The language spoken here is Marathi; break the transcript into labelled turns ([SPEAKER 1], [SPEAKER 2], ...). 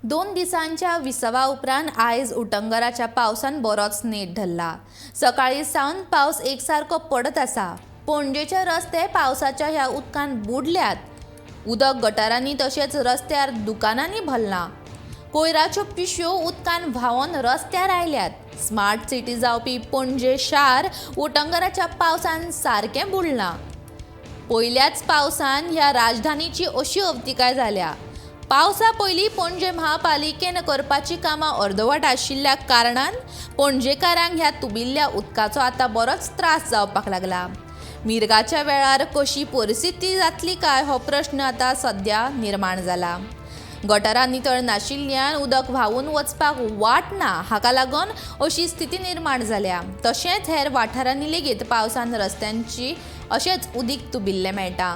[SPEAKER 1] 2 दिसांच्या विसवा उपरांत आयज उटंगराच्या पावसान बरोच नेट धरला। सकाळी सावन पावस एकसारको पडत आसा। पणजेचे रस्ते पावसाच्या ह्या उदकान बुडल्यात। उदक गटारांनी तशेंच रस्त्यार दुकानांनी भरला। कोयराच्यो पिशव्यो उदकान व्हांवून रस्त्यार आयल्यात। स्मार्ट सिटी जावपी पणजे शार उटंगराच्या पावसान सारकें बुडलां। पयल्याच पावसान ह्या राजधानीची अशी अवतिकाय जाल्या। पावसा पयलीं पणजे महापालिकेन करपाची कामां अर्दवट आशिल्ल्या कारणान पणजेकारांक ह्या तुबिल्ल्या उदकाचो आतां बरोच त्रास जावपाक लागला। मिरगाच्या वेळार कशी परिस्थिती जातली काय हो प्रश्न आतां सध्या निर्माण जाला। गटारां नितळ नाशिल्ल्यान उदक व्हांवून वचपाक वाट ना, हाका लागून अशी स्थिती निर्माण जाल्या। तशेंच हेर वाठारांनी लेगीत पावसान रस्त्यांची अशेंच उदीक तुबिल्लें मेळटा।